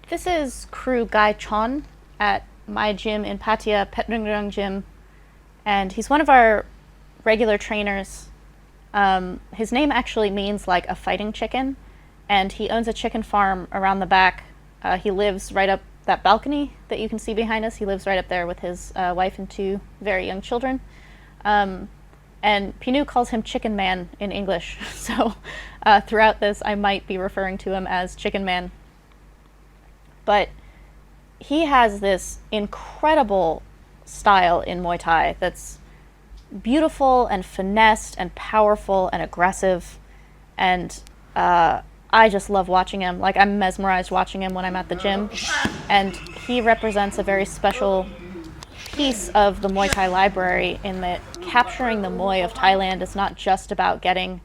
This is Crew Guy Chon at my gym in Pattaya, Petringrang Gym, and he's one of our regular trainers. His name actually means like a fighting chicken, and he owns a chicken farm around the back. He lives right up that balcony that you can see behind us. He lives right up there with his wife and two very young children. And Pinu calls him Chicken Man in English, so throughout this I might be referring to him as Chicken Man. But he has this incredible style in Muay Thai that's beautiful and finessed and powerful and aggressive, and I just love watching him. Like, I'm mesmerized watching him when I'm at the gym, and he represents a very special piece of the Muay Thai library in that capturing the Muay of Thailand is not just about getting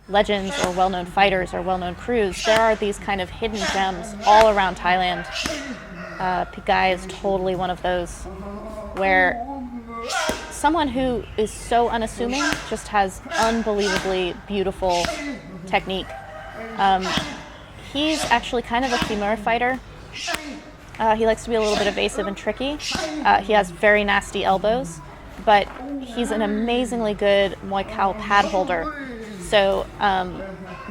legends or well-known fighters or well-known crews. There are these kind of hidden gems all around Thailand. Pigai is totally one of those, where someone who is so unassuming just has unbelievably beautiful technique. He's actually kind of a femur fighter. He likes to be a little bit evasive and tricky. He has very nasty elbows, but he's an amazingly good Muay Khao pad holder. So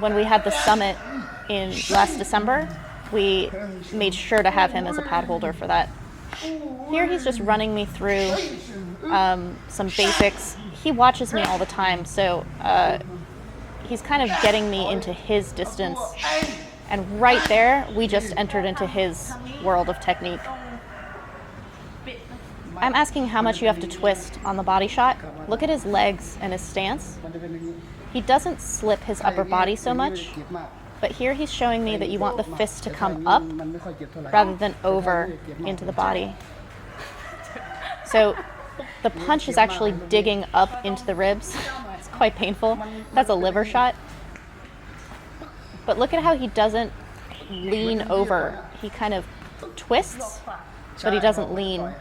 when we had the summit in last December, we made sure to have him as a pad holder for that. Here he's just running me through some basics. He watches me all the time, so he's kind of getting me into his distance. And right there, we just entered into his world of technique. I'm asking how much you have to twist on the body shot. Look at his legs and his stance. He doesn't slip his upper body so much, but here he's showing me that you want the fist to come up rather than over into the body. So the punch is actually digging up into the ribs. It's quite painful. That's a liver shot. But look at how he doesn't lean over. He kind of twists, but he doesn't lean.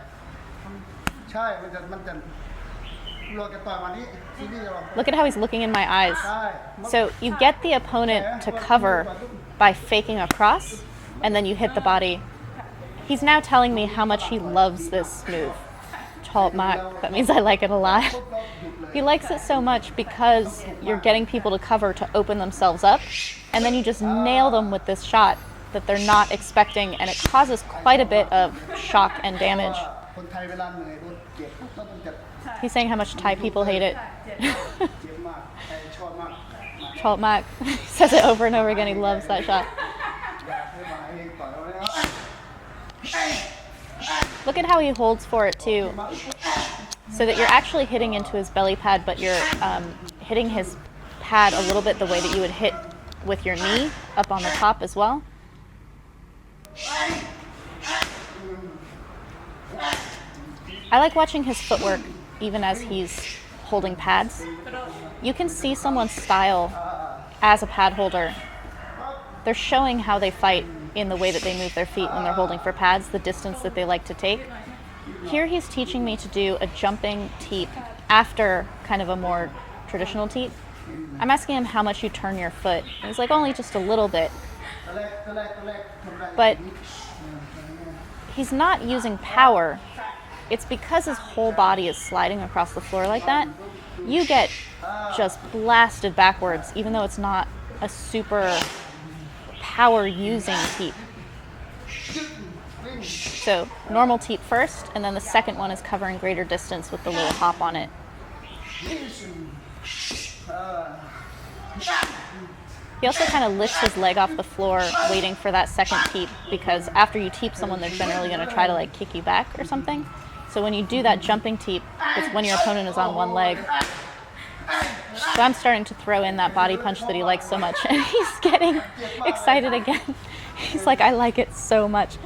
Look at how he's looking in my eyes. So you get the opponent to cover by faking a cross, and then you hit the body. He's now telling me how much he loves this move. Mak. That means I like it a lot. He likes it so much because you're getting people to cover to open themselves up, and then you just nail them with this shot that they're not expecting, and it causes quite a bit of shock and damage. He's saying how much Thai people hate it. Mak. He says it over and over again. He loves that shot. Look at how he holds for it too, so that you're actually hitting into his belly pad, but you're hitting his pad a little bit the way that you would hit with your knee up on the top as well. I like watching his footwork even as he's holding pads. You can see someone's style as a pad holder. They're showing how they fight in the way that they move their feet when they're holding for pads, the distance that they like to take. Here he's teaching me to do a jumping teep after kind of a more traditional teep. I'm asking him how much you turn your foot. And he's like, only just a little bit. But he's not using power. It's because his whole body is sliding across the floor like that. You get just blasted backwards, even though it's not a super power-using teep. So normal teep first, and then the second one is covering greater distance with the little hop on it. He also kind of lifts his leg off the floor waiting for that second teep, because after you teep someone, they're generally going to try to like kick you back or something. So when you do that jumping teep, it's when your opponent is on one leg. So I'm starting to throw in that body punch that he likes so much, and he's getting excited again. He's like, I like it so much.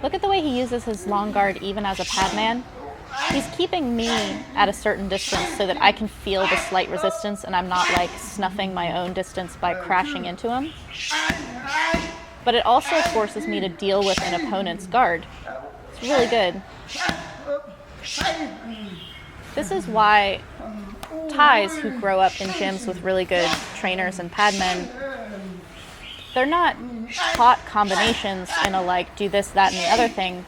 Look at the way he uses his long guard even as a pad man. He's keeping me at a certain distance so that I can feel the slight resistance and I'm not like snuffing my own distance by crashing into him. But it also forces me to deal with an opponent's guard. It's really good. This is why Thais who grow up in gyms with really good trainers and padmen, they're not taught combinations in a like do this, that, and the other thing.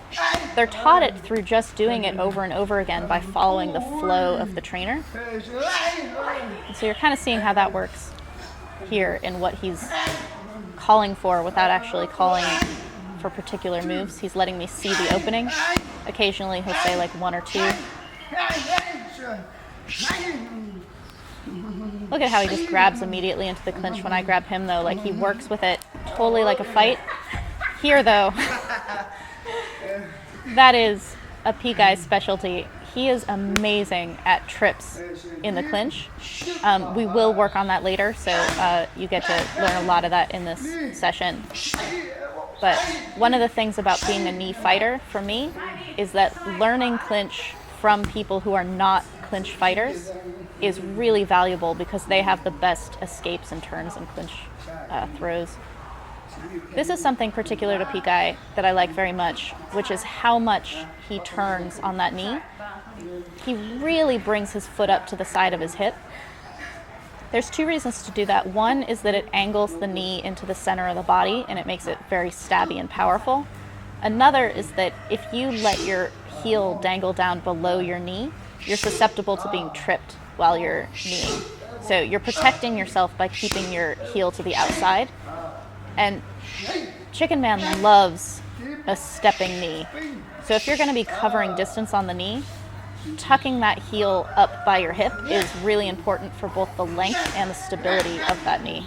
They're taught it through just doing it over and over again by following the flow of the trainer. And so you're kind of seeing how that works here in what he's calling for without actually calling for particular moves. He's letting me see the opening. Occasionally he'll say like one or two. Look at how he just grabs immediately into the clinch when I grab him though. Like he works with it totally like a fight. Here though, that is a P-guy's specialty. He is amazing at trips in the clinch. We will work on that later, so you get to learn a lot of that in this session. But one of the things about being a knee fighter for me is that learning clinch from people who are not clinch fighters is really valuable because they have the best escapes and turns and clinch throws. This is something particular to P-guy that I like very much, which is how much he turns on that knee. He really brings his foot up to the side of his hip. There's two reasons to do that. One is that it angles the knee into the center of the body and it makes it very stabby and powerful. Another is that if you let your heel dangle down below your knee, you're susceptible to being tripped while you're kneeing. So you're protecting yourself by keeping your heel to the outside. And Chicken Man loves a stepping knee. So if you're going to be covering distance on the knee, tucking that heel up by your hip is really important for both the length and the stability of that knee.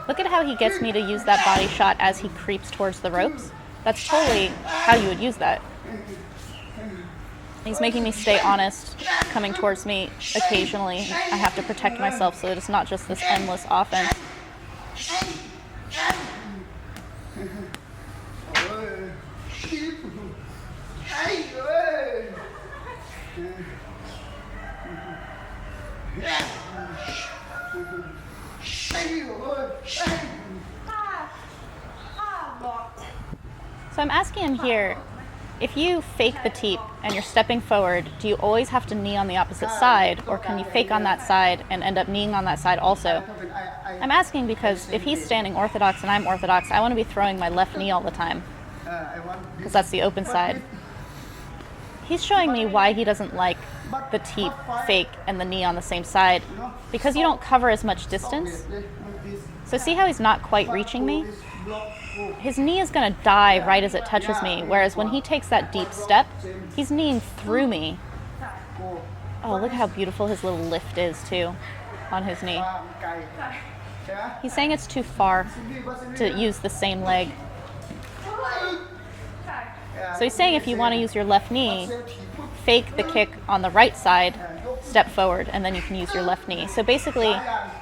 Look at how he gets me to use that body shot as he creeps towards the ropes. That's totally how you would use that. He's making me stay honest, coming towards me occasionally. I have to protect myself so that it's not just this endless offense. So I'm asking him here, if you fake the teep and you're stepping forward, do you always have to knee on the opposite side, or can you fake on that side and end up kneeing on that side also? I'm asking because if he's standing orthodox and I'm orthodox, I want to be throwing my left knee all the time, because that's the open side. He's showing me why he doesn't like the teep fake and the knee on the same side, because you don't cover as much distance. So see how he's not quite reaching me? His knee is going to die right as it touches me, whereas when he takes that deep step, he's kneeing through me. Oh, look how beautiful his little lift is, too, on his knee. He's saying it's too far to use the same leg. So he's saying if you want to use your left knee, fake the kick on the right side, step forward, and then you can use your left knee. So basically,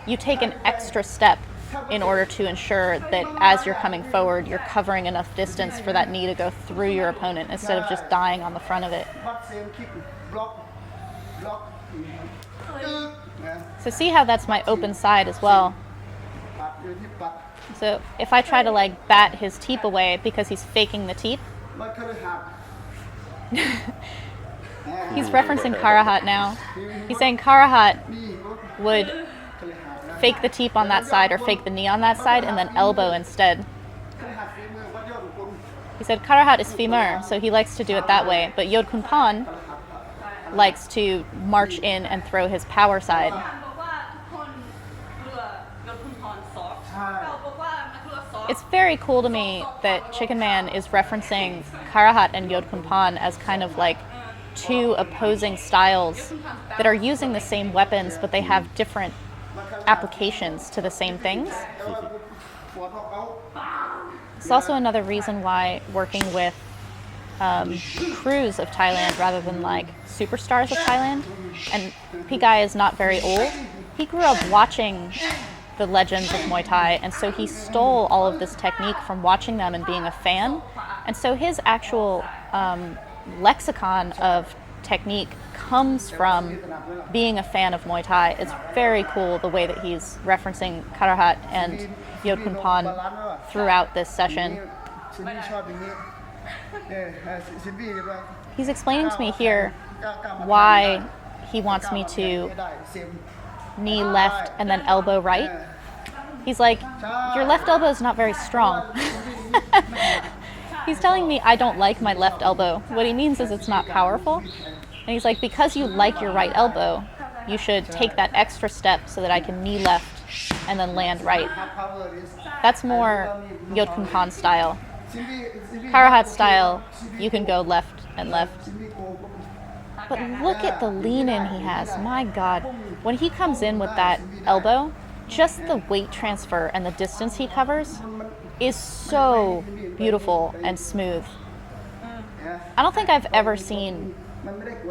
you take an extra step in order to ensure that as you're coming forward, you're covering enough distance for that knee to go through your opponent instead of just dying on the front of it. So see how that's my open side as well. So if I try to like bat his teep away because he's faking the teep, he's referencing Karahat now. He's saying Karahat would fake the teep on that side or fake the knee on that side and then elbow instead. He said Karahat is femur, so he likes to do it that way, but Yod Kunpan likes to march in and throw his power side. It's very cool to me that Chicken Man is referencing Karahat and Yod Kunpan as kind of like two opposing styles that are using the same weapons, but they have different applications to the same things. It's also another reason why working with crews of Thailand rather than like superstars of Thailand, and P-Guy is not very old. He grew up watching the legends of Muay Thai, and so he stole all of this technique from watching them and being a fan. And so his actual lexicon of technique comes from being a fan of Muay Thai. It's very cool the way that he's referencing Karahat and Yod Khun Pon throughout this session. He's explaining to me here why he wants me to knee left and then elbow right. He's like, your left elbow is not very strong. He's telling me I don't like my left elbow. What he means is it's not powerful. And he's like, because you like your right elbow, you should take that extra step so that I can knee left and then land right. That's more Yod Khun Pon style. Karahat style, you can go left and left. But look at the lean in he has. My God. When he comes in with that elbow, just the weight transfer and the distance he covers is so beautiful and smooth. I don't think I've ever seen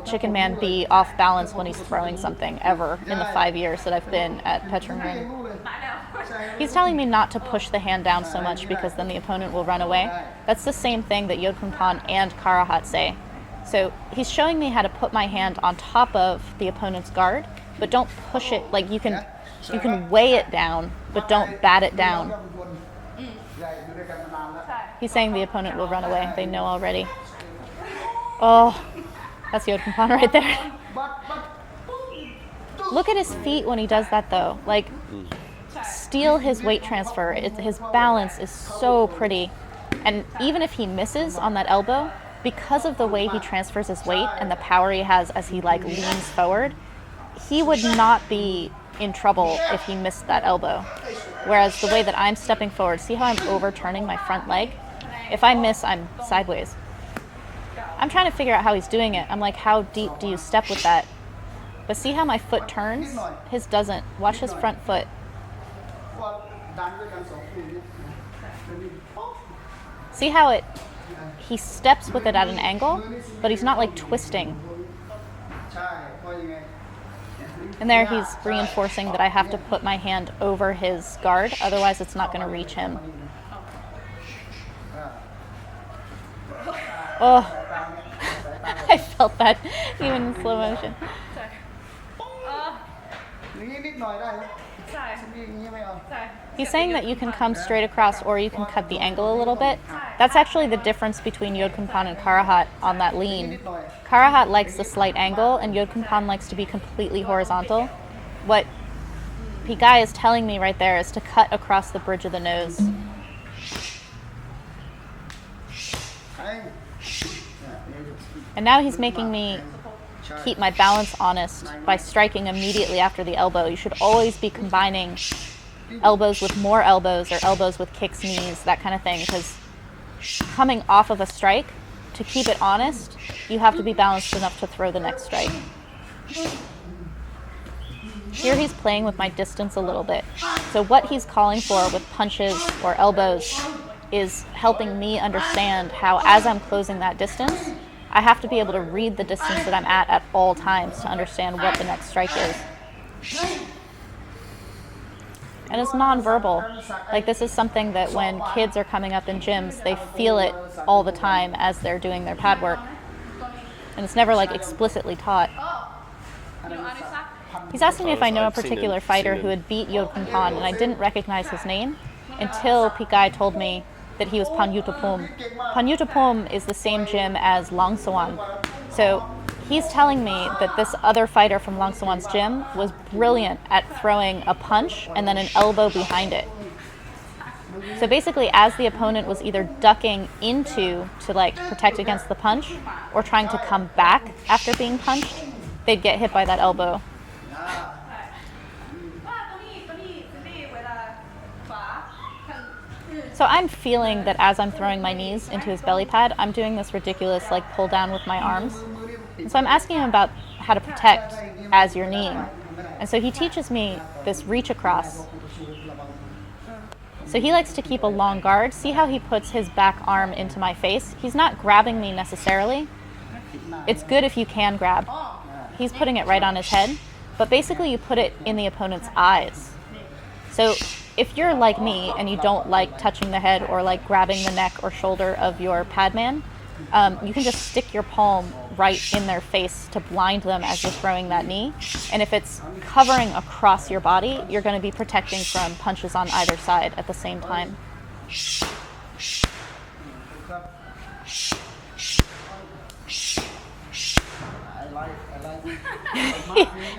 Chicken Man be off balance when he's throwing something ever in the 5 years that I've been at Petrongring. He's telling me not to push the hand down so much because then the opponent will run away. That's the same thing that Yod Khun Pon and Karahat say. So he's showing me how to put my hand on top of the opponent's guard, but don't push it. Like you can weigh it down, but don't bat it down. He's saying the opponent will run away. They know already. Oh, that's Yod Khun Pon right there. Look at his feet when he does that though. Like, steal his weight transfer. His balance is so pretty. And even if he misses on that elbow, because of the way he transfers his weight and the power he has as he like leans forward, he would not be in trouble if he missed that elbow. Whereas the way that I'm stepping forward, see how I'm overturning my front leg? If I miss, I'm sideways. I'm trying to figure out how he's doing it. I'm like, how deep do you step with that? But see how my foot turns? His doesn't. Watch his front foot. See how he steps with it at an angle, but he's not like twisting. And there he's reinforcing that I have to put my hand over his guard, otherwise it's not going to reach him. Oh, I felt that even in slow motion. He's saying that you can come straight across or you can cut the angle a little bit. That's actually the difference between Yod Khun Pon and Karahat on that lean. Karahat likes the slight angle and Yod Khun Pon likes to be completely horizontal. What Pikai is telling me right there is to cut across the bridge of the nose. And now he's making me keep my balance honest by striking immediately after the elbow. You should always be combining elbows with more elbows or elbows with kicks, knees, that kind of thing, because coming off of a strike, to keep it honest, you have to be balanced enough to throw the next strike. Here he's playing with my distance a little bit. So what he's calling for with punches or elbows is helping me understand how, as I'm closing that distance, I have to be able to read the distance that I'm at all times to understand what the next strike is. And it's nonverbal. Like, this is something that when kids are coming up in gyms, they feel it all the time as they're doing their pad work. And it's never like explicitly taught. He's asking me if I know a particular fighter who had beat Yod Khun Pon, and I didn't recognize his name until Pikai told me that he was Panyutapom. Panyutapom is the same gym as Longsawan. So he's telling me that this other fighter from Longsawan's gym was brilliant at throwing a punch and then an elbow behind it. So basically, as the opponent was either ducking into to like protect against the punch or trying to come back after being punched, they'd get hit by that elbow. So I'm feeling that as I'm throwing my knees into his belly pad, I'm doing this ridiculous like pull down with my arms. And so I'm asking him about how to protect as you're kneeing. And so he teaches me this reach across. So he likes to keep a long guard. See how he puts his back arm into my face? He's not grabbing me necessarily. It's good if you can grab. He's putting it right on his head. But basically you put it in the opponent's eyes. So if you're like me and you don't like touching the head or like grabbing the neck or shoulder of your padman, you can just stick your palm right in their face to blind them as you're throwing that knee. And if it's covering across your body, you're going to be protecting from punches on either side at the same time.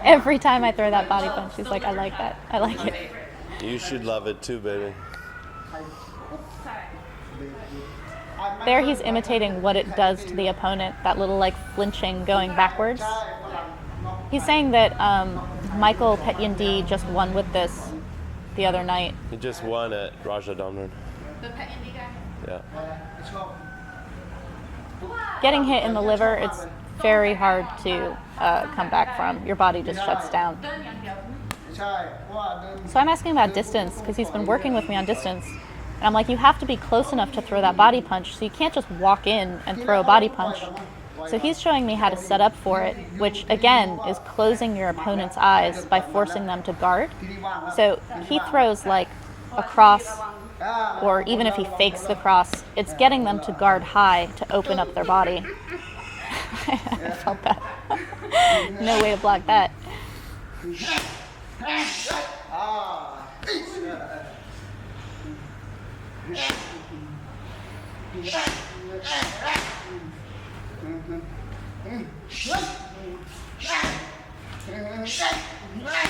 Every time I throw that body punch, he's like, I like that. I like it. You should love it too, baby. There he's imitating what it does to the opponent, that little like flinching going backwards. He's saying that Michael Petyindi just won with this the other night. He just won at Raja Damron. The Petyindi guy? Yeah. Getting hit in the liver, it's very hard to come back from. Your body just shuts down. So I'm asking about distance because he's been working with me on distance. And I'm like, you have to be close enough to throw that body punch, so you can't just walk in and throw a body punch. So he's showing me how to set up for it, which again is closing your opponent's eyes by forcing them to guard. So he throws like a cross, or even if he fakes the cross, it's getting them to guard high to open up their body. I felt that. No way to block that.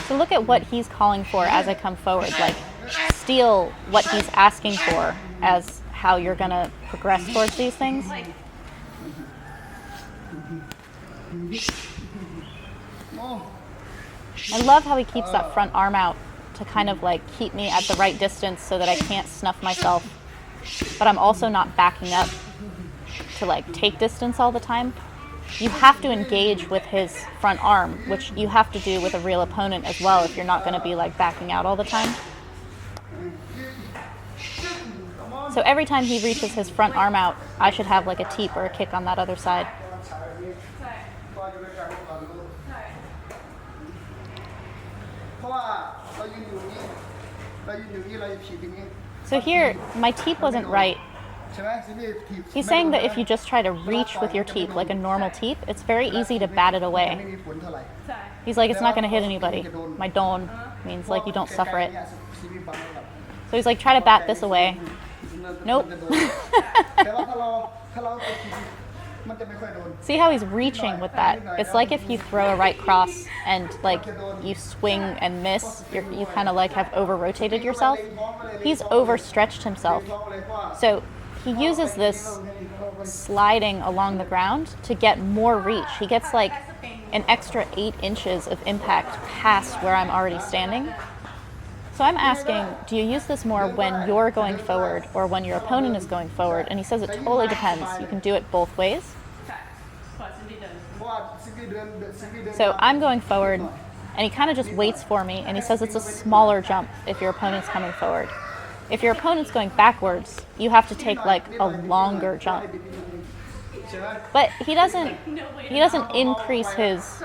So look at what he's calling for as I come forward, like steal what he's asking for as how you're going to progress towards these things. I love how he keeps that front arm out to kind of like keep me at the right distance so that I can't snuff myself, but I'm also not backing up to like take distance all the time. You have to engage with his front arm, which you have to do with a real opponent as well if you're not going to be like backing out all the time. So every time he reaches his front arm out, I should have like a teep or a kick on that other side. So here, my teep wasn't right. He's saying that if you just try to reach with your teep, like a normal teep, it's very easy to bat it away. He's like, it's not going to hit anybody. My don means like you don't suffer it. So he's like, try to bat this away. Nope. See how he's reaching with that? It's like if you throw a right cross and like you swing and miss, you kind of like have over-rotated yourself. He's overstretched himself. So he uses this sliding along the ground to get more reach. He gets like an extra 8 inches of impact past where I'm already standing. So I'm asking, do you use this more when you're going forward or when your opponent is going forward? And he says it totally depends. You can do it both ways. So I'm going forward, and he kind of just waits for me, and he says it's a smaller jump if your opponent's coming forward. If your opponent's going backwards, you have to take like a longer jump. But he doesn't increase his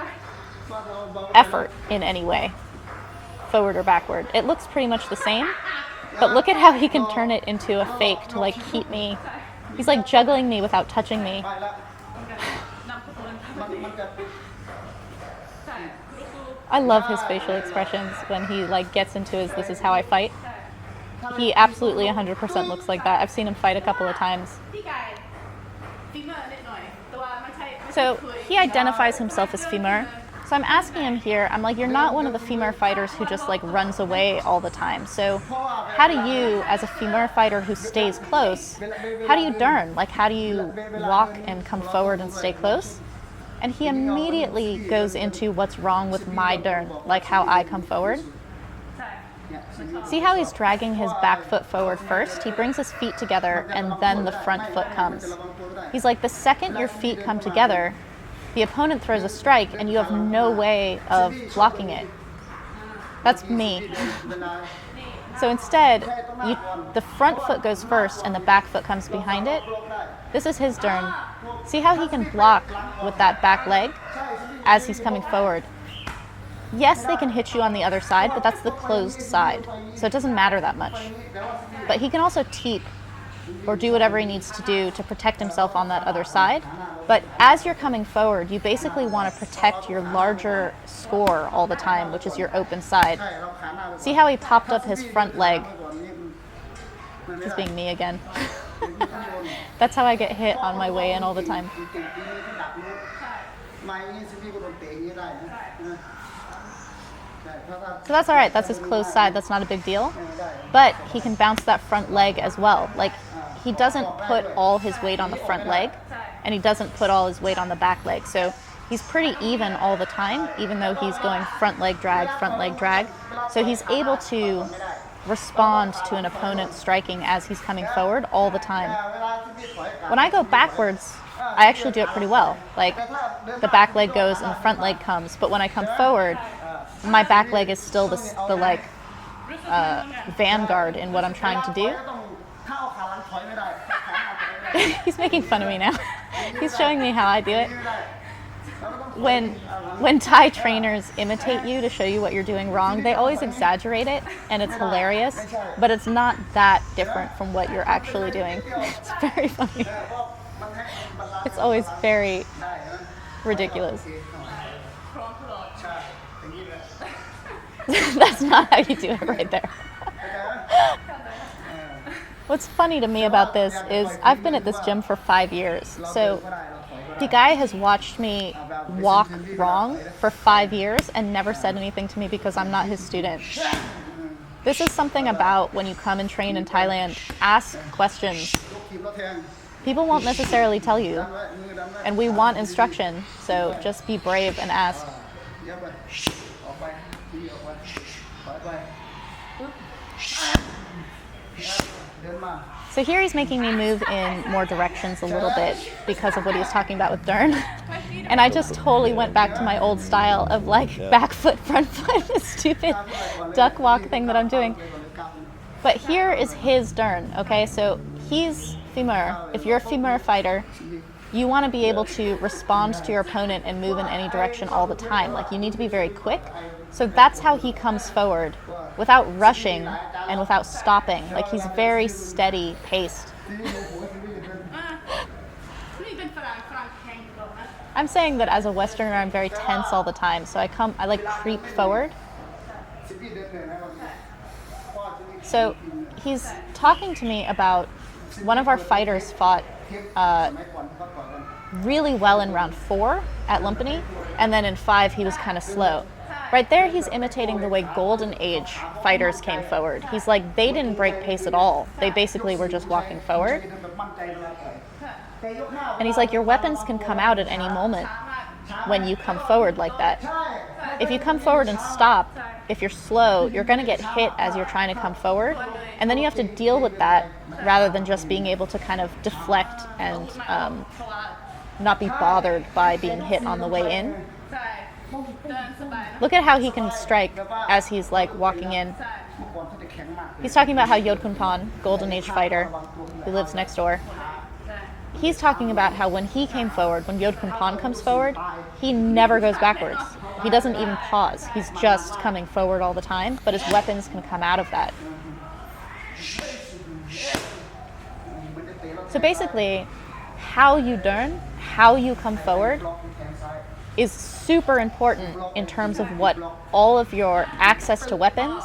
effort in any way, forward or backward. It looks pretty much the same, but look at how he can turn it into a fake to like keep me. He's like juggling me without touching me. I love his facial expressions when he like gets into his "this is how I fight." He absolutely 100% looks like that. I've seen him fight a couple of times. So he identifies himself as femur. So I'm asking him here, I'm like, you're not one of the femur fighters who just like runs away all the time. So how do you, as a femur fighter who stays close, how do you Dern? Like how do you walk and come forward and stay close? And he immediately goes into what's wrong with my Dern, like how I come forward. See how he's dragging his back foot forward first? He brings his feet together and then the front foot comes. He's like, the second your feet come together, the opponent throws a strike and you have no way of blocking it. That's me. So instead, the front foot goes first and the back foot comes behind it. This is his Dern. See how he can block with that back leg as he's coming forward. Yes, they can hit you on the other side, but that's the closed side, so it doesn't matter that much. But he can also teep or do whatever he needs to do to protect himself on that other side. But as you're coming forward, you basically want to protect your larger score all the time, which is your open side. See how he popped up his front leg? He's being me again. That's how I get hit on my way in all the time. So that's all right. That's his closed side. That's not a big deal. But he can bounce that front leg as well. Like, he doesn't put all his weight on the front leg, and he doesn't put all his weight on the back leg. So he's pretty even all the time, even though he's going front leg drag, front leg drag. So he's able to respond to an opponent striking as he's coming forward all the time. When I go backwards, I actually do it pretty well. Like, the back leg goes and the front leg comes, but when I come forward, my back leg is still the vanguard in what I'm trying to do. He's making fun of me now. He's showing me how I do it. When Thai trainers imitate you to show you what you're doing wrong, they always exaggerate it, and it's hilarious, but it's not that different from what you're actually doing. It's very funny. It's always very ridiculous. That's not how you do it right there. What's funny to me about this is I've been at this gym for 5 years. So the guy has watched me walk wrong for 5 years and never said anything to me because I'm not his student. This is something about when you come and train in Thailand, ask questions. People won't necessarily tell you, and we want instruction, so just be brave and ask. So here he's making me move in more directions a little bit because of what he was talking about with Dern. And I just totally went back to my old style of like back foot, front foot, this stupid duck walk thing that I'm doing. But here is his Dern, okay? So he's femur. If you're a femur fighter, you want to be able to respond to your opponent and move in any direction all the time. Like, you need to be very quick. So that's how he comes forward without rushing and without stopping. Like, he's very steady paced. I'm saying that as a Westerner, I'm very tense all the time. So I like creep forward. So he's talking to me about one of our fighters fought really well in round 4 at Lumpini, and then in 5 he was kind of slow. Right there he's imitating the way Golden Age fighters came forward. He's like, they didn't break pace at all. They basically were just walking forward. And he's like, your weapons can come out at any moment when you come forward like that. If you come forward and stop, if you're slow, you're going to get hit as you're trying to come forward, and then you have to deal with that rather than just being able to kind of deflect and not be bothered by being hit on the way in. Look at how he can strike as he's like walking in. He's talking about how Yodkunpan, Golden Age fighter who lives next door, he's talking about how when he came forward, when Yodkunpan comes forward, he never goes backwards. He doesn't even pause. He's just coming forward all the time, but his weapons can come out of that. So basically, how you Dern, how you come forward, is super important in terms of what all of your access to weapons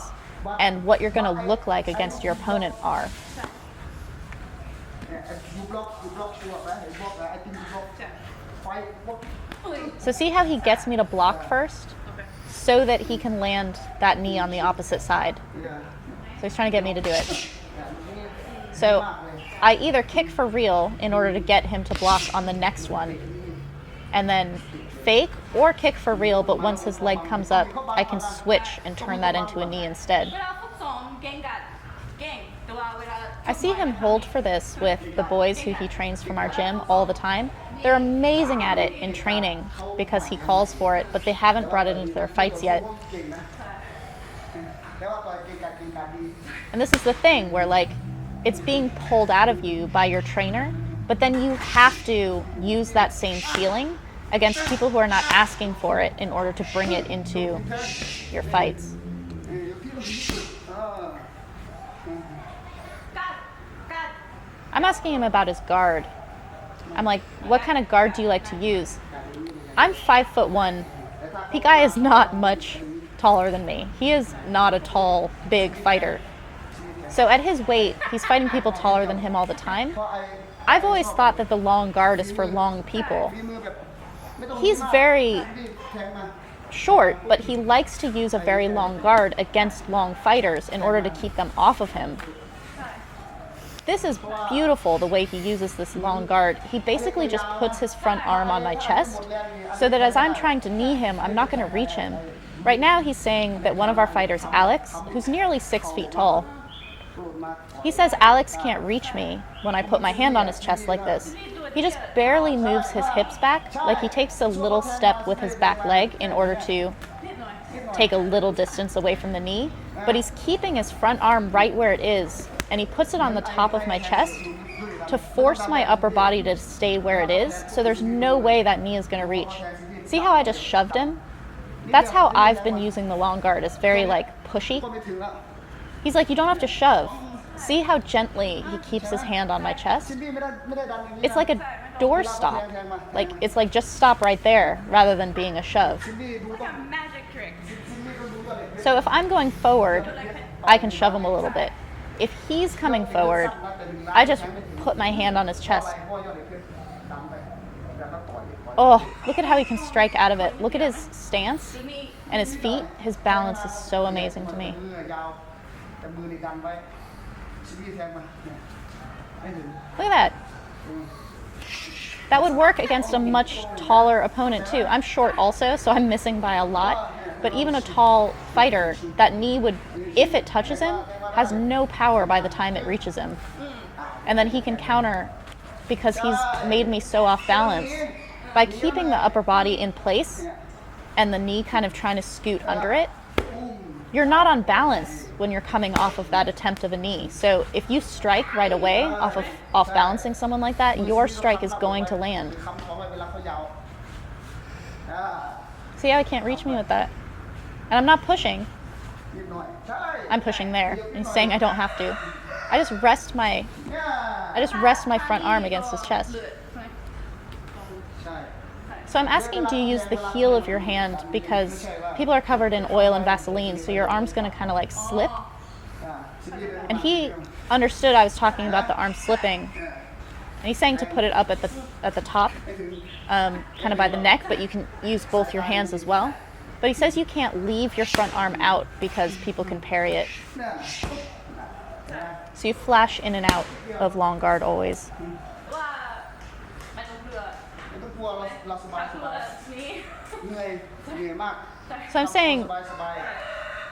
and what you're going to look like against your opponent are. So see how he gets me to block first so that he can land that knee on the opposite side. So he's trying to get me to do it. So I either kick for real in order to get him to block on the next one, and then fake, or kick for real, but once his leg comes up, I can switch and turn that into a knee instead. I see him hold for this with the boys who he trains from our gym all the time. They're amazing at it in training because he calls for it, but they haven't brought it into their fights yet. And this is the thing where, like, it's being pulled out of you by your trainer, but then you have to use that same feeling against people who are not asking for it in order to bring it into your fights. I'm asking him about his guard. I'm like, what kind of guard do you like to use? I'm 5'1". P-Guy is not much taller than me. He is not a tall, big fighter. So at his weight, he's fighting people taller than him all the time. I've always thought that the long guard is for long people. He's very short, but he likes to use a very long guard against long fighters in order to keep them off of him. This is beautiful, the way he uses this long guard. He basically just puts his front arm on my chest so that as I'm trying to knee him, I'm not going to reach him. Right now he's saying that one of our fighters, Alex, who's nearly 6 feet tall, he says Alex can't reach me when I put my hand on his chest like this. He just barely moves his hips back, like he takes a little step with his back leg in order to take a little distance away from the knee, but he's keeping his front arm right where it is, and he puts it on the top of my chest to force my upper body to stay where it is, so there's no way that knee is going to reach. See how I just shoved him? That's how I've been using the long guard. It's very like pushy. He's like, you don't have to shove. See how gently he keeps his hand on my chest? It's like a door stop. Like, it's like just stop right there rather than being a shove. Magic trick. So if I'm going forward, I can shove him a little bit. If he's coming forward, I just put my hand on his chest. Oh, look at how he can strike out of it. Look at his stance and his feet. His balance is so amazing to me. Look at that. That would work against a much taller opponent too. I'm short also, so I'm missing by a lot. But even a tall fighter, that knee would, if it touches him, has no power by the time it reaches him. And then he can counter because he's made me so off balance. By keeping the upper body in place and the knee kind of trying to scoot under it, you're not on balance when you're coming off of that attempt of a knee. So if you strike right away off balancing someone like that, your strike is going to land. See how he can't reach me with that? And I'm not pushing. I'm pushing there and saying I don't have to. I just rest my front arm against his chest. So I'm asking, do you use the heel of your hand because people are covered in oil and Vaseline, so your arm's going to kind of like slip? And he understood I was talking about the arm slipping, and he's saying to put it up at the top, kind of by the neck, but you can use both your hands as well. But he says you can't leave your front arm out because people can parry it. So you flash in and out of long guard always. So I'm saying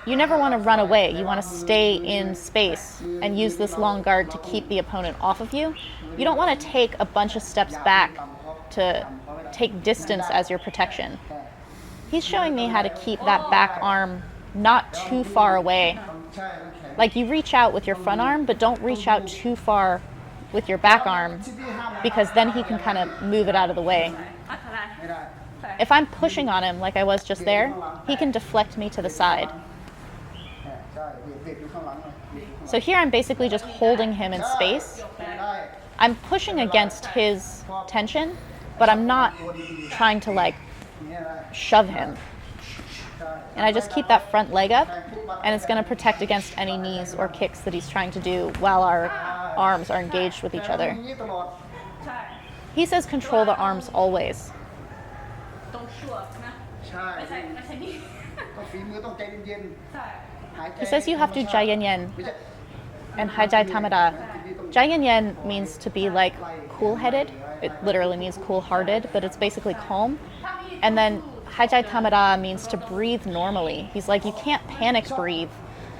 you never want to run away. You want to stay in space and use this long guard to keep the opponent off of you. You don't want to take a bunch of steps back to take distance as your protection. He's showing me how to keep that back arm not too far away. Like you reach out with your front arm, but don't reach out too far with your back arm because then he can kind of move it out of the way. If I'm pushing on him like I was just there, he can deflect me to the side. So here I'm basically just holding him in space. I'm pushing against his tension, but I'm not trying to like shove him. And I just keep that front leg up, and it's going to protect against any knees or kicks that he's trying to do while our arms are engaged with each other. He says control the arms always. He says you have to jai yen yen and hai jai tamada. Jai yen yen means to be like cool-headed. It literally means cool-hearted, but it's basically calm. And then hai jai tamada means to breathe normally. He's like, you can't panic breathe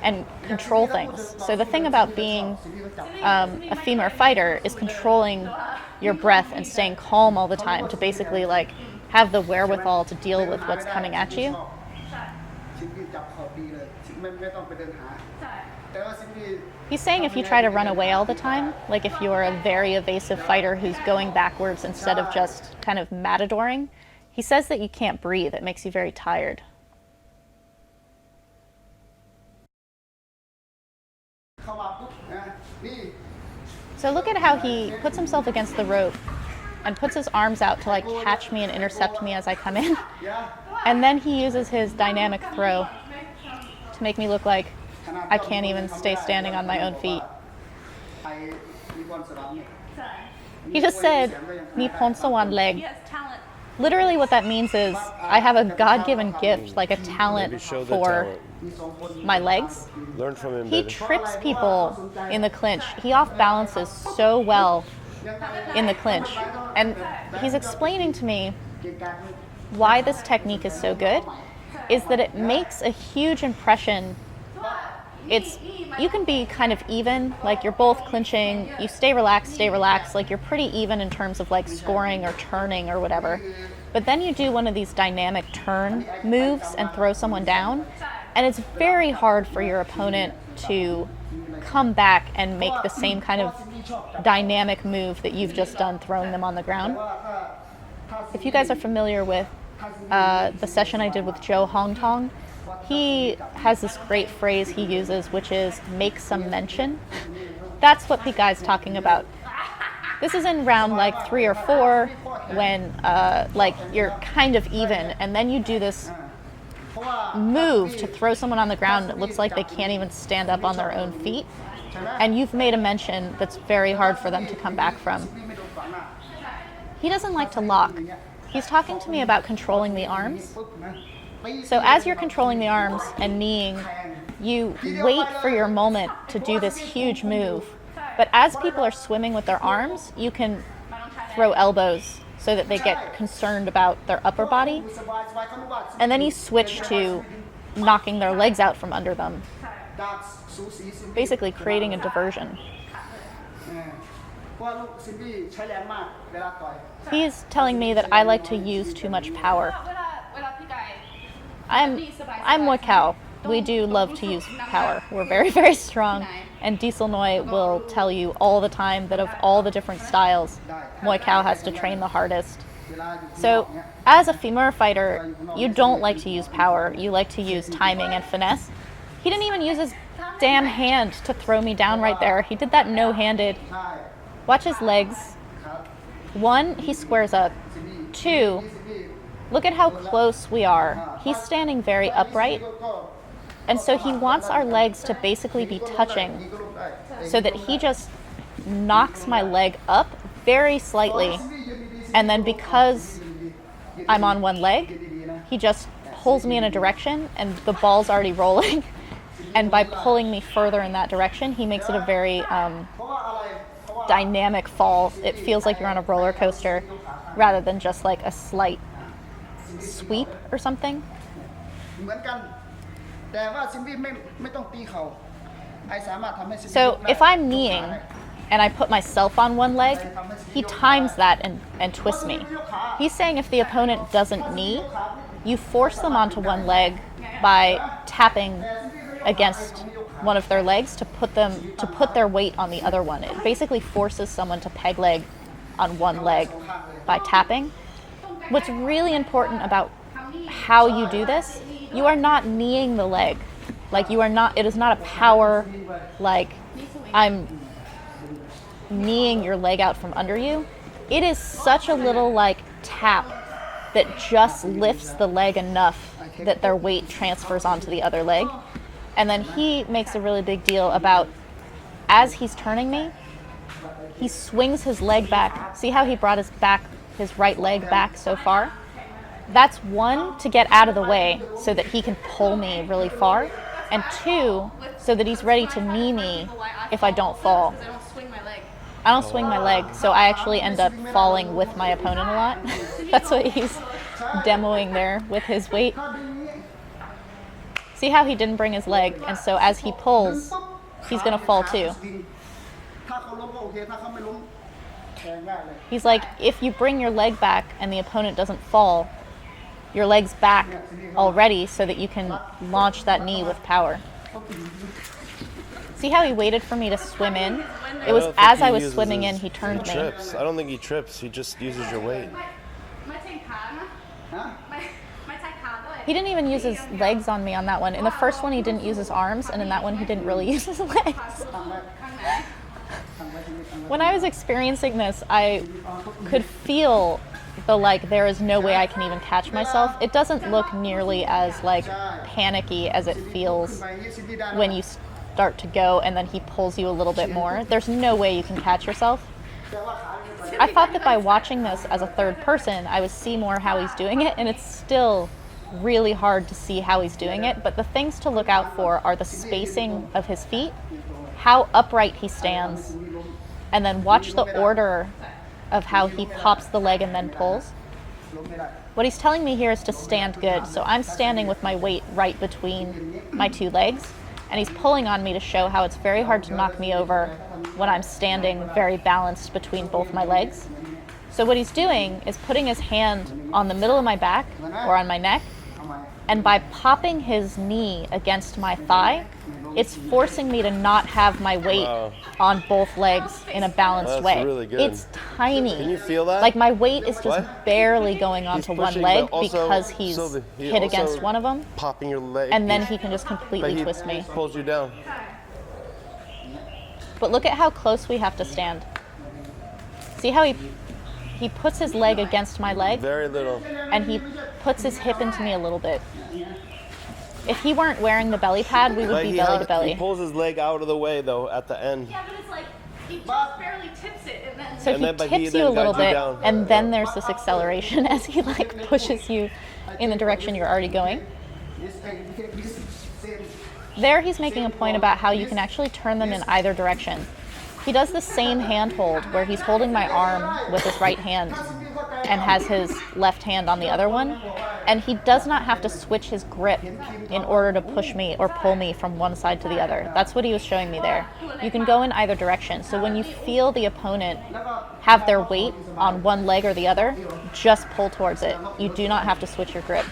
and control things. So the thing about being a female fighter is controlling your breath and staying calm all the time to basically like have the wherewithal to deal with what's coming at you. He's saying if you try to run away all the time, like if you're a very evasive fighter who's going backwards instead of just kind of matadoring, he says that you can't breathe. It makes you very tired. So look at how he puts himself against the rope and puts his arms out to like catch me and intercept me as I come in. And then he uses his dynamic throw to make me look like I can't even stay standing on my own feet. He just said, "Nippon Sawan leg." He has talent. Literally what that means is I have a God-given gift, like a Maybe talent show the for talent. my legs. Learn from him, He baby. trips people in the clinch. He off-balances so well in the clinch. And he's explaining to me why this technique is so good, is that it makes a huge impression. You can be kind of even, like you're both clinching, you stay relaxed, like you're pretty even in terms of like scoring or turning or whatever. But then you do one of these dynamic turn moves and throw someone down, and it's very hard for your opponent to come back and make the same kind of dynamic move that you've just done, throwing them on the ground. If you guys are familiar with the session I did with Joe Hong Tong, he has this great phrase he uses, which is make some mention. That's what the guy's talking about. This is in round like 3 or 4 when like you're kind of even, and then you do this move to throw someone on the ground and it looks like they can't even stand up on their own feet, and you've made a mention that's very hard for them to come back from. He doesn't like to lock. He's talking to me about controlling the arms. So as you're controlling the arms and kneeing, you wait for your moment to do this huge move. But as people are swimming with their arms, you can throw elbows so that they get concerned about their upper body. And then you switch to knocking their legs out from under them, basically creating a diversion. He's telling me that I like to use too much power. I'm Muay Thai. We do love to use power. We're very, very strong. And Diesel Noi will tell you all the time that of all the different styles, Muay Thai has to train the hardest. So as a femur fighter, you don't like to use power. You like to use timing and finesse. He didn't even use his damn hand to throw me down right there. He did that no-handed. Watch his legs. 1, he squares up. 2, look at how close we are. He's standing very upright. And so he wants our legs to basically be touching so that he just knocks my leg up very slightly. And then because I'm on one leg, he just pulls me in a direction and the ball's already rolling. And by pulling me further in that direction, he makes it a very dynamic fall. It feels like you're on a roller coaster rather than just like a slight sweep or something. So if I'm kneeing and I put myself on one leg, he times that and twists me. He's saying if the opponent doesn't knee, you force them onto one leg by tapping against one of their legs to put their weight on the other one. It basically forces someone to peg leg on one leg by tapping. What's really important about how you do this, you are not kneeing the leg. Like it is not a power, like I'm kneeing your leg out from under you. It is such a little like tap that just lifts the leg enough that their weight transfers onto the other leg. And then he makes a really big deal about, as he's turning me, he swings his leg back. See how he brought his right leg back so far? That's 1, to get out of the way so that he can pull me really far. And 2, so that he's ready to knee me if I don't fall. I don't swing my leg, so I actually end up falling with my opponent a lot. That's what he's demoing there with his weight. See how he didn't bring his leg, and so as he pulls, he's gonna fall too. He's like, if you bring your leg back and the opponent doesn't fall, your leg's back already so that you can launch that knee with power. See how he waited for me to swim in? It was as I was swimming in, he turned me. Trips. I don't think he trips. He just uses your weight. He didn't even use his legs on me on that one. In the first one, he didn't use his arms, and in that one, he didn't really use his legs. When I was experiencing this, I could feel the like there is no way I can even catch myself. It doesn't look nearly as like panicky as it feels when you start to go and then he pulls you a little bit more. There's no way you can catch yourself. I thought that by watching this as a third person, I would see more how he's doing it, and it's still really hard to see how he's doing it. But the things to look out for are the spacing of his feet, how upright he stands, and then watch the order of how he pops the leg and then pulls. What he's telling me here is to stand good. So I'm standing with my weight right between my two legs, and he's pulling on me to show how it's very hard to knock me over when I'm standing very balanced between both my legs. So what he's doing is putting his hand on the middle of my back or on my neck, and by popping his knee against my thigh, it's forcing me to not have my weight on both legs in a balanced That's way. really good. It's tiny. Can you feel that? Like my weight is just What? barely going onto one pushing, leg but also, because he's Sylvie, he hit also against one of them, Popping your leg. and then he can just but completely he twist me. pulls you down. But look at how close we have to stand. See how he puts his leg against my leg, Very little. and he puts his hip into me a little bit. If he weren't wearing the belly pad, we would Like be he, belly to belly. he pulls his leg out of the way though at the end. Yeah, but it's like he just barely tips it and then. So And he then- but he tips then you a little guides you bit, down. and then there's this acceleration as he like pushes you in the direction you're already going. There he's making a point about how you can actually turn them in either direction. He does the same hand hold where he's holding my arm with his right hand and has his left hand on the other one. And he does not have to switch his grip in order to push me or pull me from one side to the other. That's what he was showing me there. You can go in either direction. So when you feel the opponent have their weight on one leg or the other, just pull towards it. You do not have to switch your grip.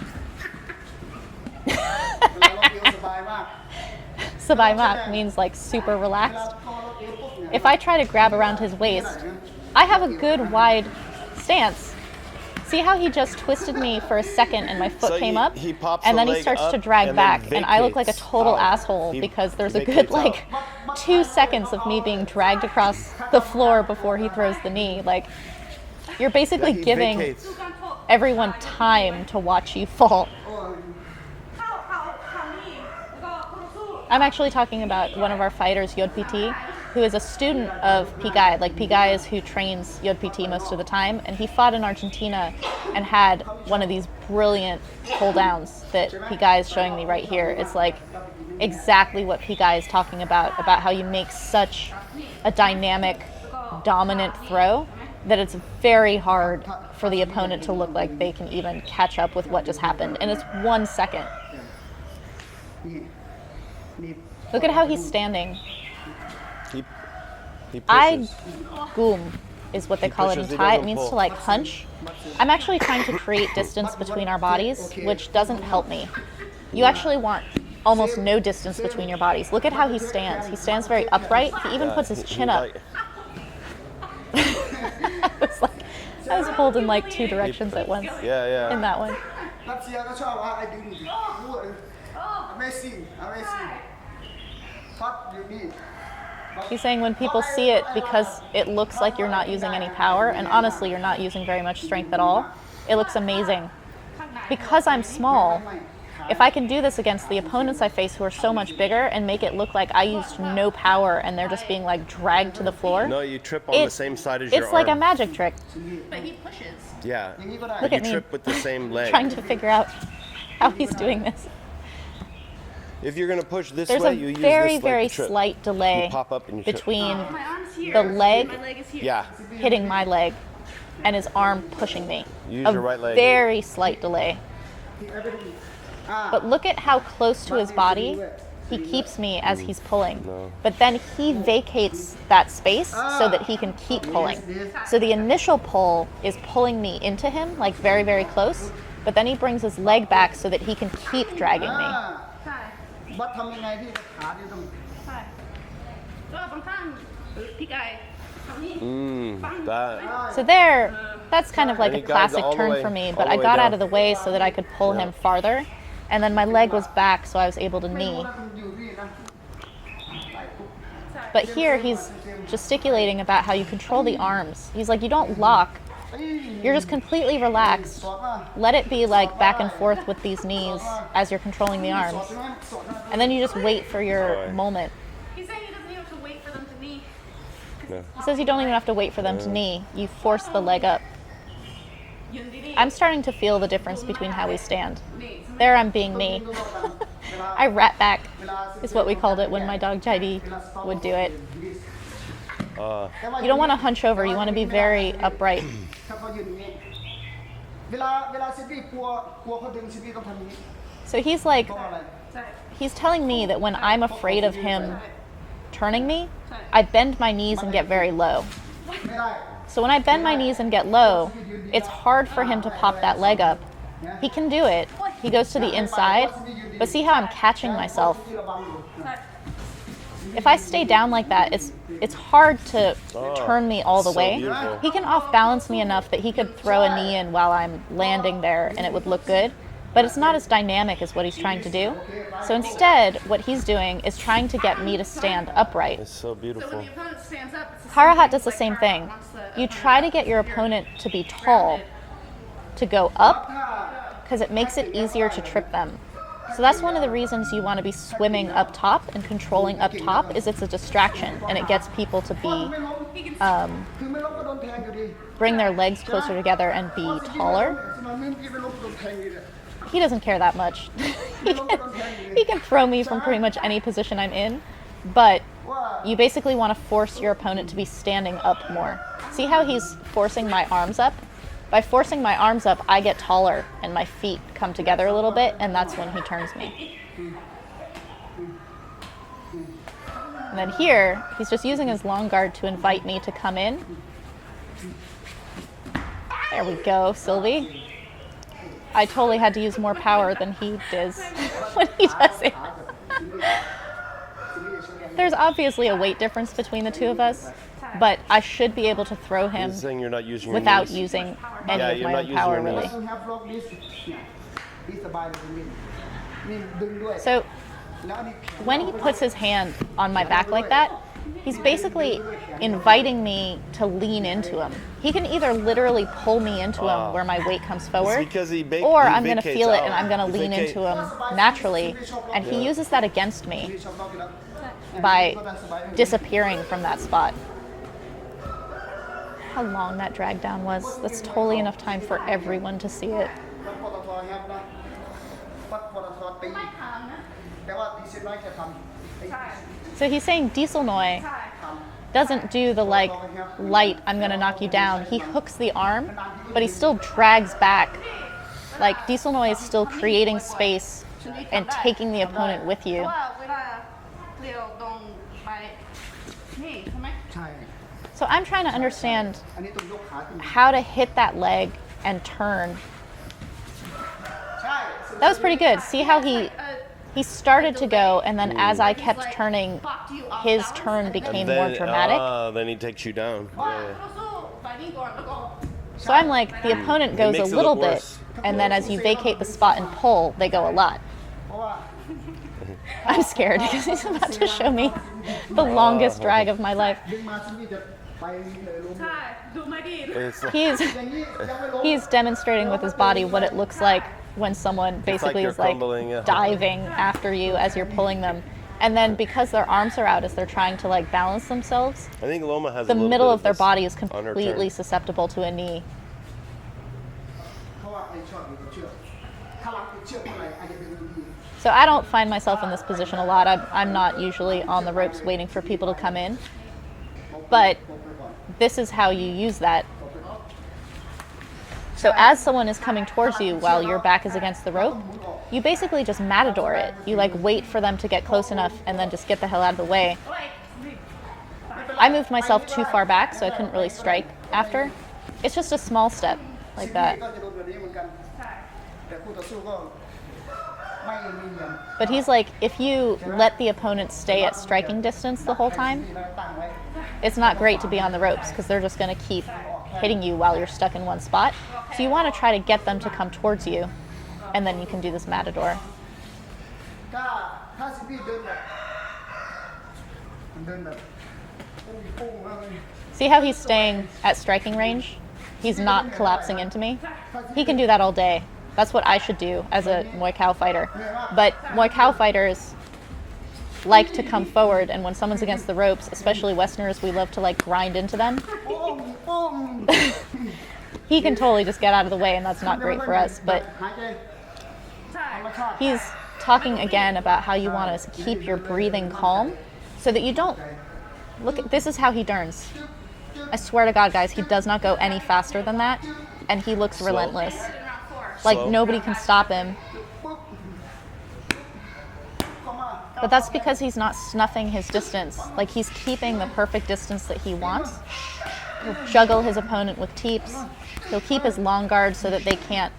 Sabai mak means like super relaxed. If I try to grab around his waist, I have a good wide stance. See how he just twisted me for a second and my foot So came he- up? he pops and the then he leg starts up to drag and then back, and I look like a vacates total out. asshole He because there's a good vacates like 2 seconds of me being dragged across the floor before he throws the knee. Like, you're basically He giving vacates. everyone time to watch you fall. I'm actually talking about one of our fighters, Yod PT, who is a student of Pigai. Like, Pigai is who trains Yod PT most of the time, and he fought in Argentina and had one of these brilliant pull downs that Pigai is showing me right here. It's like exactly what Pigai is talking about how you make such a dynamic, dominant throw that it's very hard for the opponent to look like they can even catch up with what just happened. And it's 1 second. Look at how he's standing. He I pushes. goom is what they He call it in pushes, he Thai. It doesn't means pull. to like hunch. I'm actually trying to create distance between our bodies, which doesn't help me. You actually want almost no distance between your bodies. Look at how he stands. He stands very upright. He even puts his chin up. I was pulled in like 2 directions at once Yeah. in that one. รัสเซียก็ชอบว่าไอ้ดึงพูด amazing amazing พัดอยู่นี่ He's saying when people see it, because it looks like you're not using any power, and honestly you're not using very much strength at all, it looks amazing. Because I'm small, if I can do this against the opponents I face who are so much bigger and make it look like I used no power and they're just being like dragged to the floor, No, you trip on the same side as your it's like a arm. magic trick. But he pushes. Yeah. Look You at me trip with the same leg. trying to figure out how he's doing this. If you're gonna push this There's way, a you use very, this leg very to trip. slight delay You pop up and you trip. between My arm's here. the leg My leg is here. Yeah. hitting my leg and his arm pushing me. Use A your right leg. very slight delay. But look at how close to his body he keeps me as he's pulling. No. But then he vacates that space so that he can keep pulling. So the initial pull is pulling me into him, like very, very close. But then he brings his leg back so that he can keep dragging me. ใช่ วัดทำยังไงที่ขาที่ต้อง ใช่ก็บางข้างพี่ไก่ทำนี่ That. So there, that's kind of like And a he guides classic all the turn way- for me, all but the I way got down. out of the way so that I could pull him farther. And then my leg was back, so I was able to ไม่รู้ knee. นะมันอยู่นี่นะไหลปุ๊บ But here he's gesticulating about how you control the arms. He's like, you don't lock. You're just completely relaxed. Let it be like back and forth with these knees as you're controlling the arms. And then you just wait for your moment. He's saying he doesn't even have to wait for them to knee. He says you don't even have to wait for them to knee. You force the leg up. ยืนดี I'm starting to feel the difference between how we stand. There I'm being me. I rat back is what we called it when my dog Jaidi would do it. You don't want to hunch over. You want to be very upright. ถ้าเขายืนอย่างนี้เวลาซิบี้กลัวเขาดึงซิบี้ต้องทำอย่างนี้ So he's like, เพราะอะไร he's telling me that when I'm afraid of him turning me, I bend my knees and get very low. ไม่ได้ So when I bend my knees and get low, it's hard for him to pop that leg up. He can do it. He goes to the inside, but see how I'm catching myself. ที่ระวังอยู่ If I stay down like that, it's hard to turn me all the so way. beautiful. He can off balance me enough that he could throw a knee in while I'm landing there and it would look good. But it's not as dynamic as what he's trying to do. So instead, what he's doing is trying to get me to stand upright. It's so So when beautiful. the opponent stands up, it's the same Harahat thing does the as same like thing. Harahat wants the You opponent try to get your opponent to be tall, to go up, because it makes it easier to trip them. So that's one of the reasons you want to be swimming up top and controlling up top is it's a distraction and it gets people to be คือไม่ล้มก็โดนแทงอยู่ดี bring their legs closer together and be taller. สมัยนี้พี่ไม่ล้มก็โดนแทงอยู่เนี่ย He doesn't care that much. he can throw me from pretty much any position I'm in, but you basically want to force your opponent to be standing up more. See how he's forcing my arms up? By forcing my arms up, I get taller and my feet come together a little bit, and that's when he turns me. And then here, he's just using his long guard to invite me to come in. There we go, Sylvie. I totally had to use more power than he does when he does it. There's obviously a weight difference between the two of us, but I should be able to throw him He's saying you're not using your without knees. using any Yeah, of you're my not own using power, your knees. really.ต้องแฮปล็อกดิสเนี่ยนี่สบายเลยนี่นี่ดึงด้วย So แล้วอันนี้แข็ง when he puts his hand on my back like that, he's basically inviting me to lean into him. He can either literally pull me into him where my weight comes forward, because he or he I'm going to vacates feel it out. and I'm going to He lean vacate- into him naturally, and he uses that against me ชอบล็อกอยู่แล้ว by ก็ได้สบาย disappearing from that spot. How long that drag down was. That's totally enough time for everyone to see it. วัดปตทแฮปนะวัดปตทตี ไม่ทำนะ แต่ว่าดีเซลน้อยจะทำไอ้ ใช่ So he's saying Diesel Noi ใช่ doesn't do the like light, I'm gonna knock you down. He hooks the arm, but he still drags back. Like Diesel Noi is still creating space and taking the opponent with เพ you. ราะว่าเวลาเรียวตรงไปนี่ใช่ไหม ใช่ So I'm trying to understand อันนี้ต้องยกขาขึ้น how to hit that leg and turn. ใช่ That was pretty good. See how he started to go, and then as I kept turning, his turn became And more dramatic. Then he takes you down. ว่า Yeah. สู้ๆไปนี่ก่อนแล้วก็ So I'm like, the opponent It goes a makes it little look bit, worse. and then as you vacate the spot and pull, they go a lot. เพราะว่า I'm scared because he's about to show me the longest drag of my life. ดึงมาซิบี้จะไปเลยล้ม ใช่ดูไม่ดี It's like, He's อย่างนี้ยังไม่ล้ม he's demonstrating with his body what it looks like when someone basically you're is like crumbling, yeah. diving after you as you're pulling them. And then because their arms are out as they're trying to like balance themselves, I think Loma has the a little middle bit of their this body is on her turn. completely susceptible to a knee. เพราะว่าไอ้ชอบอยู่กับเชือกถ้ารักติดเชือกเมื่อไหร่อาจจะเป็นดี So I don't find myself in this position a lot. I'm not usually on the ropes waiting for people to come in. But this is how you use that. So as someone is coming towards you while your back is against the rope, you basically just matador it. You like wait for them to get close enough and then just get the hell out of the way. I moved myself too far back, so I couldn't really strike after. It's just a small step like that. ก็จะโดนแบบนี้เหมือนกันแต่คู่ต่อสู้ก็ไม่มีเหลี่ยม But he's like, if you let the opponent stay at striking distance the whole time, ที่เราตั้งไว้ it's not great to be on the ropes because they're just going to keep hitting you while you're stuck in one spot. So you want to try to get them to come towards you, and then you can do this matador. ถ้าซิบี้เดินแบบ มันเดินแบบปุ้งๆมากเลย See how he's staying at striking range? He's not collapsing into me. He can do that all day. That's what I should do as a Muay Thai fighter. But Muay Thai fighters like to come forward, and when someone's against the ropes, especially Westerners, we love to like grind into them. ปุ้ง He can totally just get out of the way, and that's not great for us. But หายใจธรรมชาติ he's talking again about how you want to keep your breathing calm so that you don't look at, this is how he Derns. I swear to God, guys, he does not go any faster than that, and he looks relentless. Like Slow. nobody can stop him. เข้ามา But that's because he's not snuffing his distance. Like he's keeping the perfect distance that he wants. He'll juggle his opponent with teeps. He'll keep his long guard so that they can't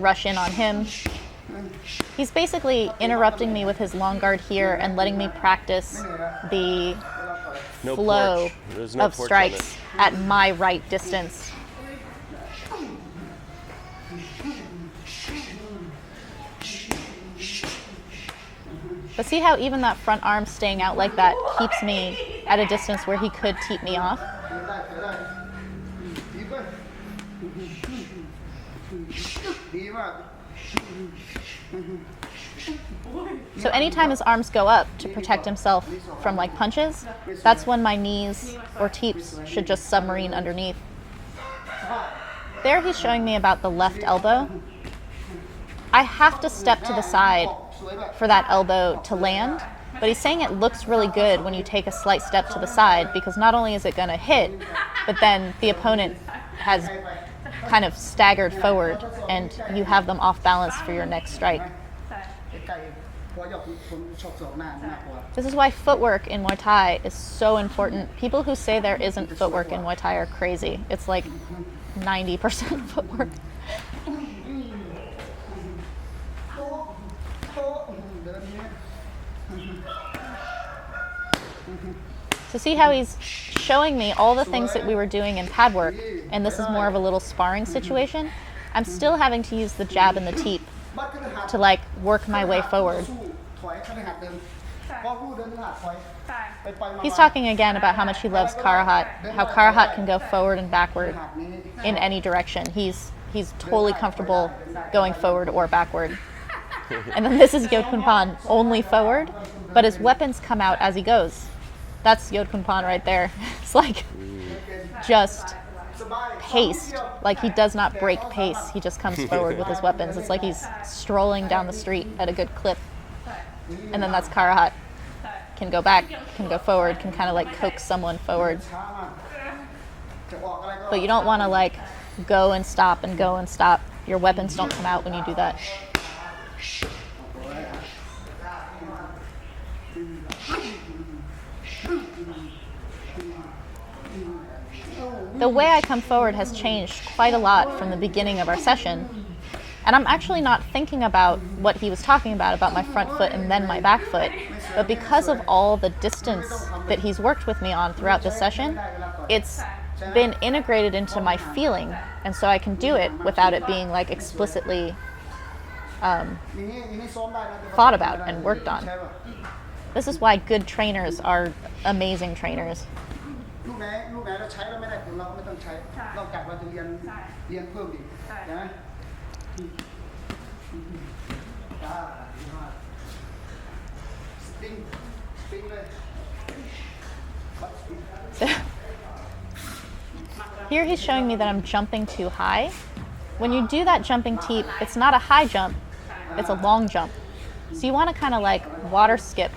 rush in on him. He's basically interrupting me with his long guard here and letting me practice the No flow porch. There's no of porch on strikes it. at my right distance. But see how even that front arm staying out like that keeps me at a distance where he could teep me off? ดีมาก So anytime his arms go up to protect himself from like punches, that's when my knees or teeps should just submarine underneath. There he's showing me about the left elbow. I have to step to the side for that elbow to land, but he's saying it looks really good when you take a slight step to the side because not only is it going to hit, but then the opponent has kind of staggered forward and you have them off balance for your next strike. ไกลๆเพราะอยากคนชอบสองหน้าหน้ากว่า This is why footwork in Muay Thai is so important. People who say there isn't footwork in Muay Thai are crazy. It's like 90% footwork. โต๊ะเดินนี้ So see how he's showing me all the things that we were doing in pad work, and this is more of a little sparring situation. I'm still having to use the jab and the teep บัดขึ้นหัด to like work my way forward. สู้ถอยขึ้นหัดเดินพอผู้เดินหัดถอยไปมา He's talking again about how much he loves Karahat, how Karahat can go forward and backward หัดนี้ in any direction. He's totally comfortable going forward or backward. And then this is Yodkunpan, only forward, but his weapons come out as he goes. That's Yodkunpan right there. It's like just สบาย paced. Like he does not break pace. He just comes forward with his weapons. It's like he's strolling down the street at a good clip. And then that's Karahat. Can go back, can go forward, can kind of like coax someone forward. ช้ามากจะออกอะไรก็ But you don't want to like go and stop and go and stop. Your weapons don't come out when you do that. The way I come forward has changed quite a lot from the beginning of our session. And I'm actually not thinking about what he was talking about my front foot and then my back foot. But because of all the distance that he's worked with me on throughout the session, it's been integrated into my feeling. And so I can do it without it being like explicitly อย่างนี้ซ้อมได้นะ thought about and worked on. This is why good trainers are amazing trainers. ลูกไหนเราใช้แล้วไม่ได้ผลเราก็ไม่ต้องใช้นอกจากเราจะเรียนเพิ่มอีกนะจ้าดีมากสปริงเลย Here he's showing me that I'm jumping too high. When you do that jumping teep, it's not a high jump, it's a long jump. So you want to kind of like water skip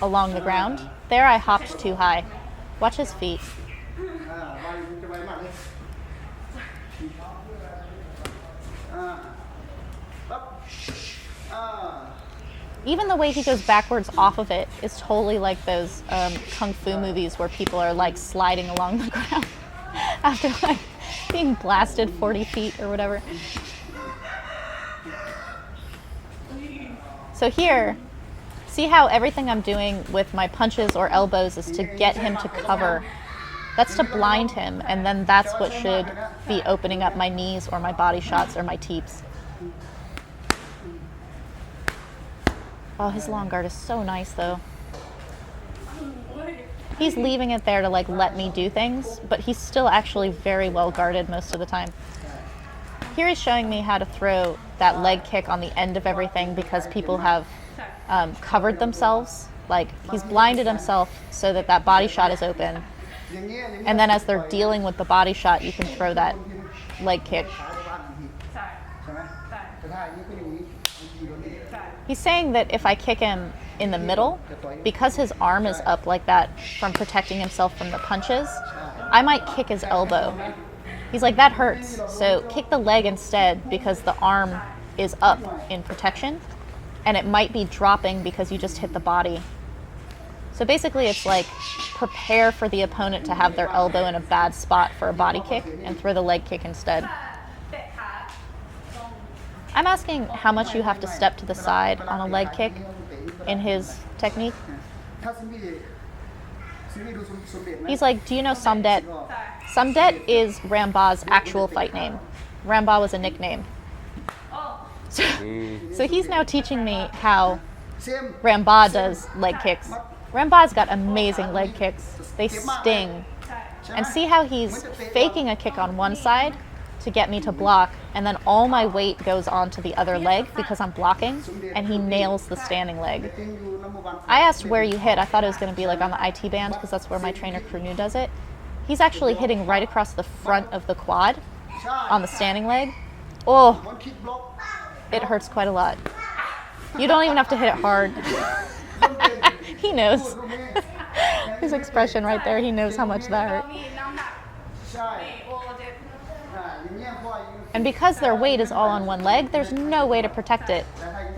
along the ground. There I hopped too high. Watch his feet. ไวจะไวมากเลยปั๊บ Even the way he goes backwards off of it is totally like those kung fu movies where people are like sliding along the ground after like being blasted 40 feet or whatever. So here, see how everything I'm doing with my punches or elbows is to get him to cover. That's to blind him, and then that's what should be opening up my knees or my body shots or my teeps. Oh, his long guard is so nice though. He's leaving it there to like let me do things, but he's still actually very well guarded most of the time. Here he's showing me how to throw that leg kick on the end of everything because people have covered themselves. Like he's blinded himself so that that body shot is open. And then as they're dealing with the body shot, you can throw that leg kick. ใช่ ใช่ไหม ใช่ แต่ถ้าอย่างนี้ก็อย่างนี้อยู่ตรงนี้ ใช่ He's saying that if I kick him in the middle, because his arm is up like that from protecting himself from the punches, I might kick his elbow. He's like, that hurts. So kick the leg instead because the arm is up in protection and it might be dropping because you just hit the body. So basically it's like prepare for the opponent to have their elbow in a bad spot for a body kick and throw the leg kick instead. เตะขา I'm asking how much you have to step to the side on a leg kick in his technique. ถ้าซิมี่ดูสมเด็จไหม He's like, do you know Samdet? Samdet is Ramba's actual fight name. Ramba was a nickname. So he's now teaching me how เซม Ramba does leg kicks. Ramba's got amazing leg kicks. They sting. And see how he's faking a kick on one side to get me to block, and then all my weight goes onto the other leg because I'm blocking, and he nails the standing leg. ติงอยู่นัมเบอร์วัน I asked where you hit. I thought it was going to be like on the IT band because that's where my trainer Krunu does it. He's actually hitting right across the front of the quad on the standing leg. Oh, วันคิกบล็อก it hurts quite a lot. You don't even have to hit it hard. He knows. His expression right there, he knows how much that เรา hurt. มีน้ำหนัก ใช่ นี่โอเจ็บ อย่างเงี้ยพ่ออย่างนี้ And because their weight is all on one leg, there's no way to protect it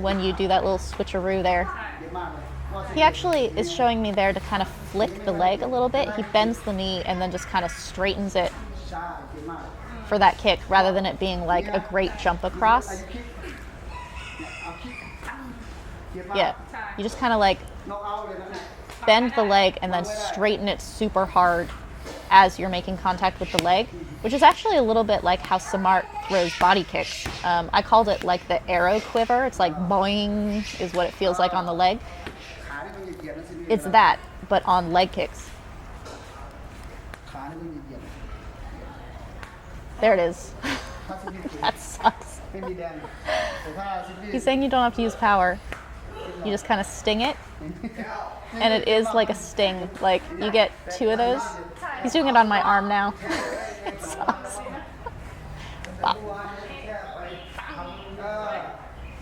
when you do that little switcheroo there. เยอะมากเลยว่า He actually is showing me there to kind of flick the leg a little bit. He bends the knee and then just kind of straightens it ใช่เยอะมาก for that kick rather than it being like a great jump across. เอาคิกเยอะมาก Yeah, you just kind of like น็อกเอาท์เลยนะเนี่ย bend the leg and then straighten it super hard as you're making contact with the leg, which is actually a little bit like how Samart throws body kicks. I called it like the arrow quiver. It's like boing is what it feels like on the leg. ขานี่ต้องเหยียดๆนะซิมี่ It's that, but on leg kicks. ขานี่ต้องเหยียด There it is. ๆถ้าซิมี่ That sucks. ไม่มีแดงแต่ถ้าซิมี่ He's saying you don't have to use power. You just kind of sting it. And it is like a sting. Like you get 2 of those. He's doing it on my arm now. It sucks. Wow.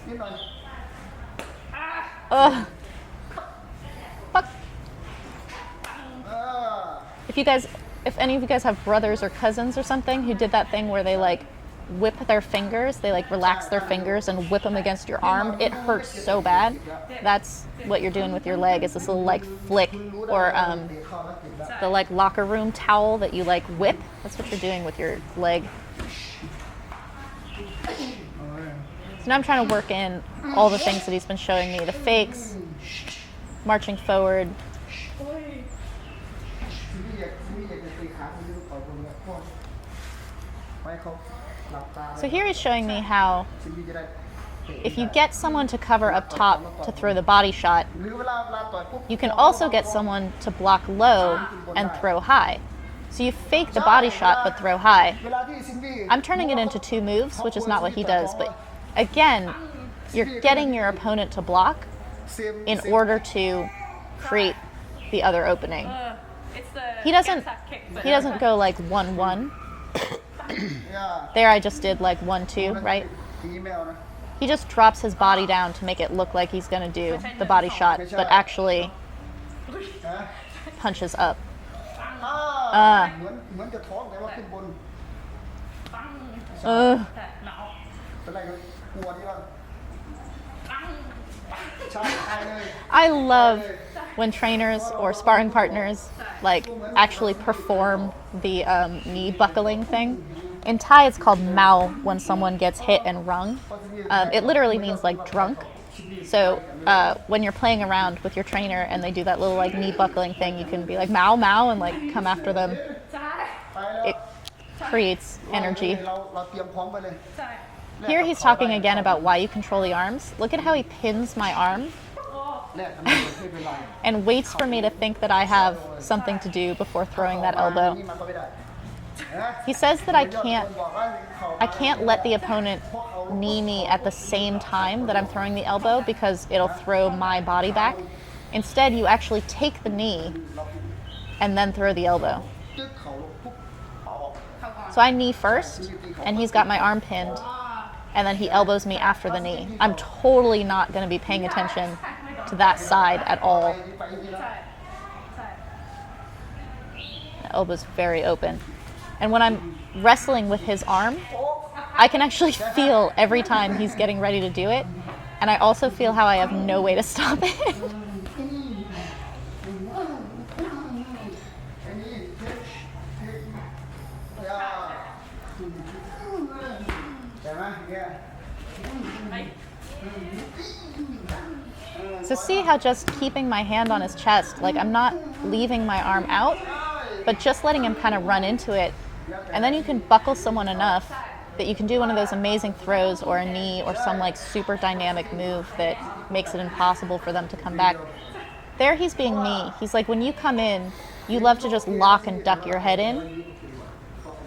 นิดหน่อย Ugh. Fuck. เออ If any of you guys have brothers or cousins or something who did that thing where they like whip their fingers, they like relax their fingers and whip them against your arm, it hurts so bad. That's what you're doing with your leg, is this little like flick or the like locker room towel that you like whip. That's what you're doing with your leg. So now I'm trying to work in all the things that he's been showing me, the fakes, marching forward. ซิมี่อยากจะตีขาซิมี่ต้องปล่อยบนแบบพ่อไว้เขาหลับตา So here he's showing me how ซิมี่จะได้ if you get someone to cover up top to throw the body shot, หรือเวลาต่อยปุ๊บ you can also get someone to block low and throw high. So you fake the body shot but throw high. เวลาที่ซิมี่ I'm turning it into 2 moves, which is not what he does, but again, you're getting your opponent to block เซม in order to create the other opening. it's the He doesn't cancer kick, but- he doesn't go like 1-1. ย่า There I just did like 1-2, right? ตีแมวนะ He just drops his body down to make it look like he's going to do the body shot, but actually ฮะ punches up. เหมือนจะท้องแต่ว่าขึ้นบน Ugh. แต่หนาว เป็นไรกลัวที่ว่าใช่ใช่เลย I love when trainers or sparring partners like actually perform the knee buckling thing. In Thai, it's called Mao when someone gets hit and rung. It literally means like drunk. So when you're playing around with your trainer and they do that little like knee buckling thing, you can be like Mao Mao and like come after them. ใช่ It creates energy. เราเตรียมพร้อมไปเลย ใช่ Here he's talking again about why you control the arms. Look at how he pins my arm and waits for me to think that I have something to do before throwing that elbow. He says that I can't let the opponent knee me at the same time that I'm throwing the elbow because it'll throw my body back. Instead, you actually take the knee and then throw the elbow. So I knee first, and he's got my arm pinned, and then he elbows me after the knee. I'm totally not going to be paying attention to that side at all. The elbow's very open. And when I'm wrestling with his arm, I can actually feel every time he's getting ready to do it. And I also feel how I have no way to stop it. So see how just keeping my hand on his chest, like I'm not leaving my arm out, but just letting him kind of run into it. And then you can buckle someone enough that you can do one of those amazing throws or a knee or some like super dynamic move that makes it impossible for them to come back. There he's being me. He's like, when you come in, you love to just lock and duck your head in.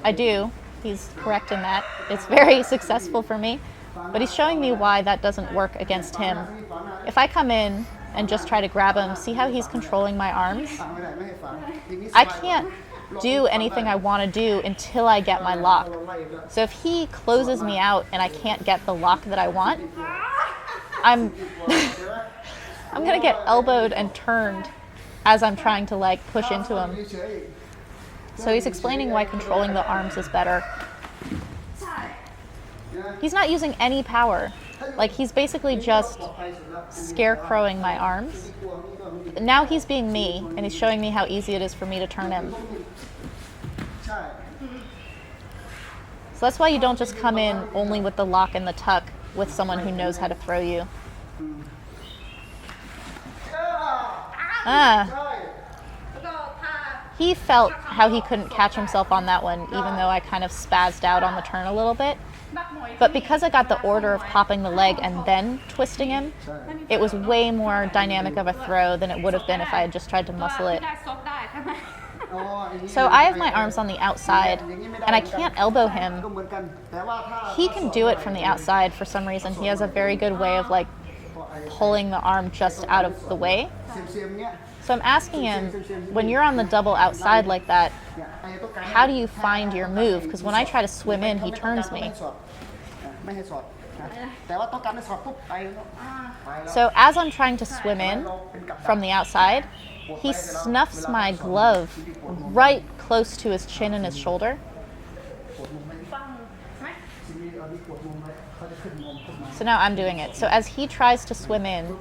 I do. He's correct in that. It's very successful for me. But he's showing me why that doesn't work against him. If I come in and just try to grab him, see how he's controlling my arms? I can't do anything I want to do until I get my lock. So if he closes me out and I can't get the lock that I want, I'm I'm gonna get elbowed and turned as I'm trying to like push into him. So he's explaining why controlling the arms is better. He's not using any power. Like he's basically just scarecrowing my arms. Now he's being me, and he's showing me how easy it is for me to turn him. So that's why you don't just come in only with the lock and the tuck with someone who knows how to throw you. He felt how he couldn't catch himself on that one, even though I kind of spazzed out on the turn a little bit. But because I got the order of popping the leg and then twisting him, it was way more dynamic of a throw than it would have been if I had just tried to muscle it. So I have my arms on the outside, and I can't elbow him. He can do it from the outside for some reason. He has a very good way of like pulling the arm just out of the way. So I'm asking him, when you're on the double outside like that, how do you find your move? Because when I try to swim in, he turns me. So as I'm trying to swim in from the outside, he snuffs my glove right close to his chin and his shoulder. So now I'm doing it. So as he tries to swim in,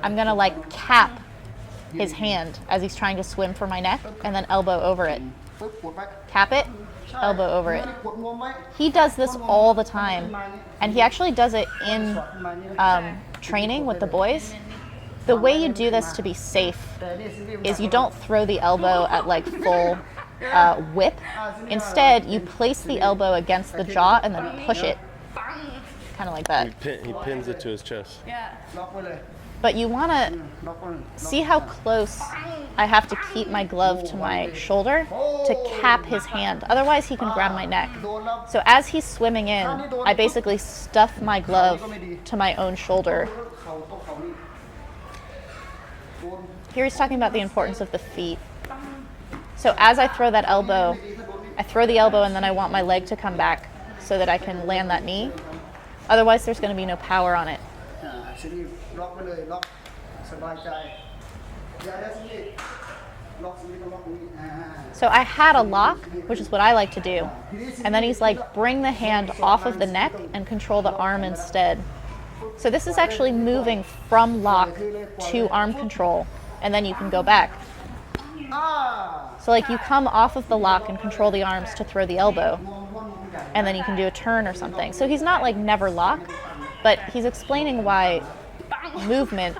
I'm gonna like cap his hand as he's trying to swim for my neck and then elbow over it. Cap it, elbow over it. He does this all the time, and he actually does it in training with the boys. The way you do this to be safe is you don't throw the elbow at like full whip. Instead, you place the elbow against the jaw and then push it, kind of like that. He pins it to his chest. Yeah. But you want to see how close I have to keep my glove to my shoulder to cap his hand. Otherwise, he can grab my neck. So as he's swimming in, I basically stuff my glove to my own shoulder. Here he's talking about the importance of the feet. So as I throw that elbow, I throw the elbow and then I want my leg to come back so that I can land that knee. Otherwise, there's going to be no power on it. So I had a lock, which is what I like to do. And then he's like, bring the hand off of the neck and control the arm instead. So this is actually moving from lock to arm control, and then you can go back. So like you come off of the lock and control the arms to throw the elbow, and then you can do a turn or something. So he's not like never lock, but he's explaining why movement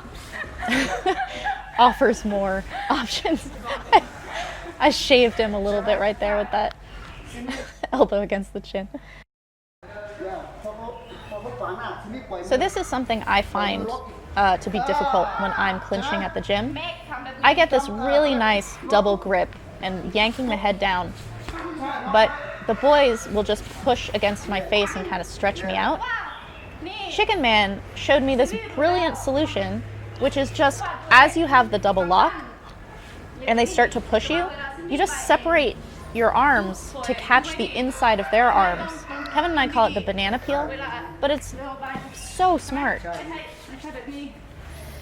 offers more options. I shaved him a little bit right there with that elbow against the chin. So this is something I find to be difficult when I'm clinching at the gym. I get this really nice double grip and yanking the head down, but the boys will just push against my face and kind of stretch me out. Chicken Man showed me this brilliant solution, which is just as you have the double lock and they start to push you, you just separate your arms to catch the inside of their arms. Kevin and I call it the banana peel, but it's so smart.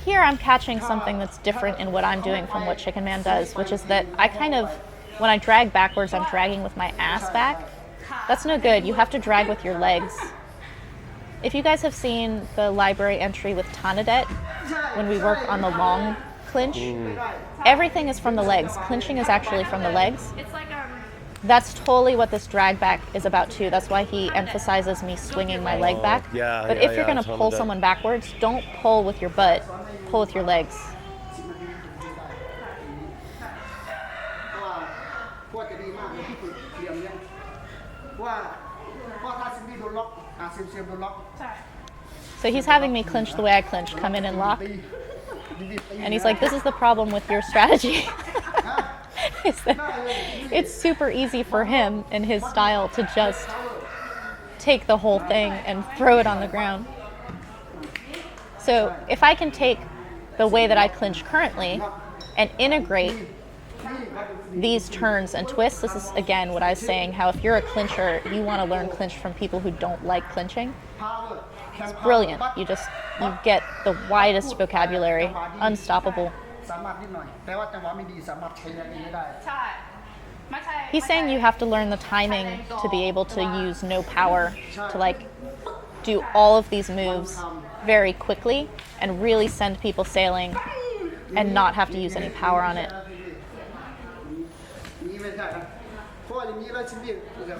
Here I'm catching something that's different in what I'm doing from what Chicken Man does, which is that I kind of, when I drag backwards, I'm dragging with my ass back. That's no good. You have to drag with your legs. If you guys have seen the library entry with Tanadet, when we work on the long clinch, everything is from the legs. Clinching is actually from the legs. That's totally what this drag back is about too. That's why he emphasizes me swinging my leg back. But if you're going to pull someone backwards, don't pull with your butt, pull with your legs. พวกจะดีมากเลยที่ฝึกเรียมเนี่ยว่าถ้าซิมบี้โดนล็อกซิมโดนล็อก So he's having me clinch the way I clinch, come in and lock. And he's like, this is the problem with your strategy. Is that it's super easy for him in his style to just take the whole thing and throw it on the ground. So if I can take the way that I clinch currently and integrate these turns and twists, this is again what I was saying, how if you're a clincher, you want to learn clinch from people who don't like clinching. It's brilliant. You get the widest vocabulary, unstoppable. He's saying you have to learn the timing to be able to use no power, to like do all of these moves very quickly and really send people sailing and not have to use any power on it.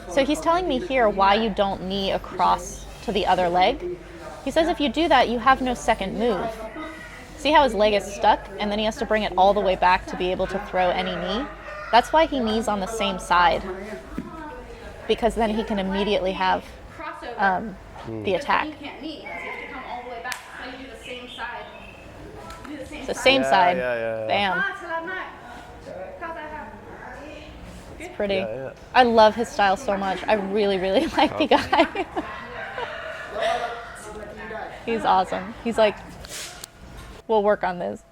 So he's telling me here why you don't knee across to the other leg. He says if you do that, you have no second move. See how his leg is stuck and then he has to bring it all the way back to be able to throw any knee? That's why he knees on the same side, because then he can immediately have the attack. So same side, bam. It's pretty. I love his style so much. I really, really like the guy. He's awesome. He's like, we'll work on this.